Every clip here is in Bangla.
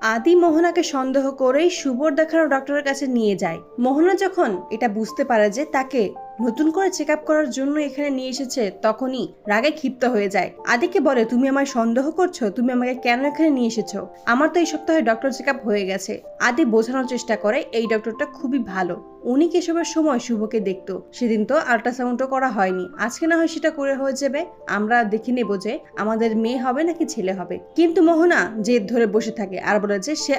আদি মোহনাকে সন্দেহ করেই শুভর দেখানো ডক্টরের কাছে নিয়ে যায়। মোহনা যখন এটা বুঝতে পারে যে তাকে নতুন করে চেক আপ করার জন্য এখানে নিয়ে এসেছে, তখনই রাগে ক্ষিপ্ত হয়ে যায়। আদিকে বলে, তুমি আমায় সন্দেহ করছো? তুমি আমাকে কেন এখানে নিয়ে এসেছো? আমার তো এই সপ্তাহে ডক্টর চেক আপ হয়ে গেছে। আদি বোঝানোর চেষ্টা করে এই ডক্টরটা খুবই ভালো, উনি কেশবের সময় শুভকে দেখতো। সেদিন তো আল্ট্রাসাউন্ডও করা হয়নি, আজকে না হয় সেটা করে হয়ে যাবে, আমরা দেখে নেবো যে আমাদের মেয়ে হবে নাকি ছেলে হবে। কিন্তু মোহনা জেদ ধরে বসে থাকে আর বলে যে সে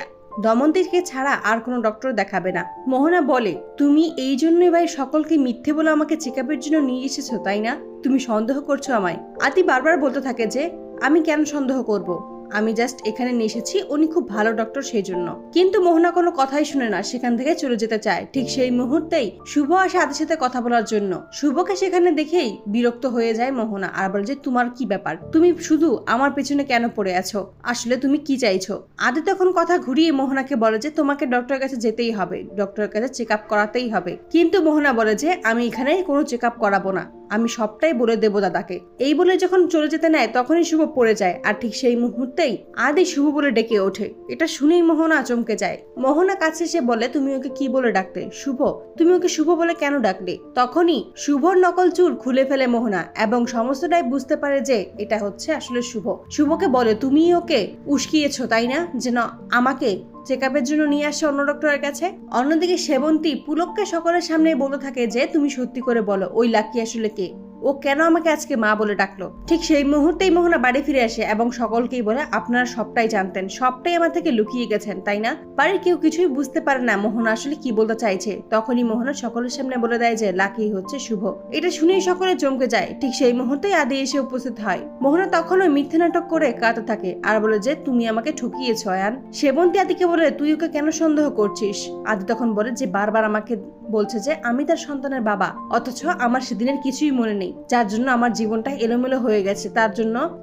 দমন্তীকে ছাড়া আর কোনো ডক্টর দেখাবে না। মোহনা বলে, তুমি এই জন্যই ভাই সকলকে মিথ্যে বলে আমাকে চেক আপের জন্য নিয়ে এসেছো, তাই না? তুমি সন্দেহ করছো আমায়। আতি বারবার বলতে থাকে যে আমি কেন সন্দেহ করব, আমি জাস্ট এখানে নিয়ে এসেছি, উনি খুব ভালো ডক্টর সেই জন্য। কিন্তু মোহনা কোনো কথাই শুনে না, সেখান থেকে চলে যেতে চায়। ঠিক সেই মুহূর্তেই শুভ আসে আদির সাথে কথা বলার জন্য। শুভকে সেখানে দেখেই বিরক্ত হয়ে যায় মোহনা আর বলে যে তোমার কি ব্যাপার, তুমি শুধু আমার পেছনে কেন পড়ে আছো, আসলে তুমি কি চাইছো? আদি তখন কথা ঘুরিয়ে মোহনাকে বলে যে তোমাকে ডক্টরের কাছে যেতেই হবে, ডক্টরের কাছে চেক আপ করাতেই হবে। কিন্তু মোহনা বলে যে আমি এখানে কোনো চেক আপ করাবো না, আমি সবটাই বলে দেবো দাদাকে। এই বলে যখন চলে যেতে নেয় তখনই শুভ পড়ে যায়, আর ঠিক সেই মুহূর্তেই আদি শুভ বলে ডেকে ওঠে। এটা শুনেই মোহনা চমকে যায়। মোহনা কাছে এসে বলে, তুমি ওকে কি বলে ডাকতে? শুভ? তুমি ওকে শুভ বলে কেন ডাকলে? তখনই শুভর নকল চুল খুলে ফেলে মোহনা এবং সমস্তটাই বুঝতে পারে যে এটা হচ্ছে আসলে শুভ। শুভকে বলে, তুমি ওকে উস্কিয়েছো তাই না, যেন আমাকে চেক আপের জন্য নিয়ে আসে অন্য ডক্টরের কাছে। অন্যদিকে সেবন্তী পুলককে সকলের সামনে বলতে থাকে যে তুমি সত্যি করে বলো ওই লাকি আসলে কে, ও কেন আমাকে আজকে মা বলে ডাকলো। ঠিক সেই মুহূর্তেই মোহনা বাড়ি ফিরে আসে এবং সকলকেই বলে, আপনারা সবটাই জানতেন, সবটাই আমার থেকে লুকিয়ে গেছেন তাই না? বাড়ির কেউ কিছুই বুঝতে পারে না মোহনা আসলে কি বলতে চাইছে। তখনই মোহনা সকলের সামনে বলে দেয় যে লাকি হচ্ছে শুভ। এটা শুনেই সকলে চমকে যায়। ঠিক সেই মুহূর্তেই আদি এসে উপস্থিত হয়। মোহনা তখনও মিথ্যে নাটক করে কাঁদতে থাকে আর বলে যে তুমি আমাকে ঠকিয়েছ আয়ান। সেবন্তী আদিকে বলে, তুই ওকে কেন সন্দেহ করছিস? আদি তখন বলে যে বারবার আমাকে বলছে যে আমি তার সন্তানের বাবা, অথচ আমার সেদিনের কিছুই মনে নেই, যার জন্য আমার জীবনটা এলোমেলো হয়ে গেছে।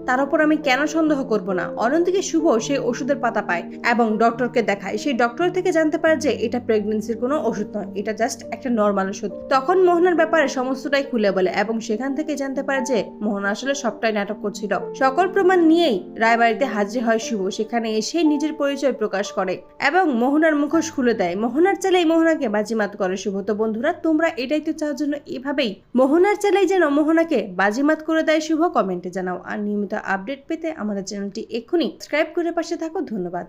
তার উপর আমি কেন সন্দেহ করব না? অন্যদিকে শুভ সেই ওষুধের পাতা পায় এবং ডক্টরকে দেখায়। সেই ডক্টর থেকে জানতে পারে যে এটা প্রেগন্যান্সির কোনো ওষুধ নয়, এটা জাস্ট একটা নর্মাল ওষুধ। তখন মোহনার ব্যাপারে সমস্তটাই খুলে বলে এবং সেখান থেকে জানতে পারে যে মোহনা আসলে সবটাই নাটক করছিল। সকল প্রমাণ নিয়েই রায়বাড়িতে হাজির হয় শুভ। সেখানে এসে নিজের পরিচয় প্রকাশ করে এবং মোহনার মুখোশ খুলে দেয়। মোহনার চালেই মোহনাকে বাজিমাত করে শুভ। তো বন্ধুরা, তোমরা এটাই তো চাওয়ার জন্য এভাবেই মোহনার চালেই যেন মোহনাকে বাজিমাত করে দেয় শুভ, কমেন্টে জানাও। আর নিয়মিত আপডেট পেতে আমাদের চ্যানেলটি এক্ষুনি সাবস্ক্রাইব করে পাশে থাকো। ধন্যবাদ।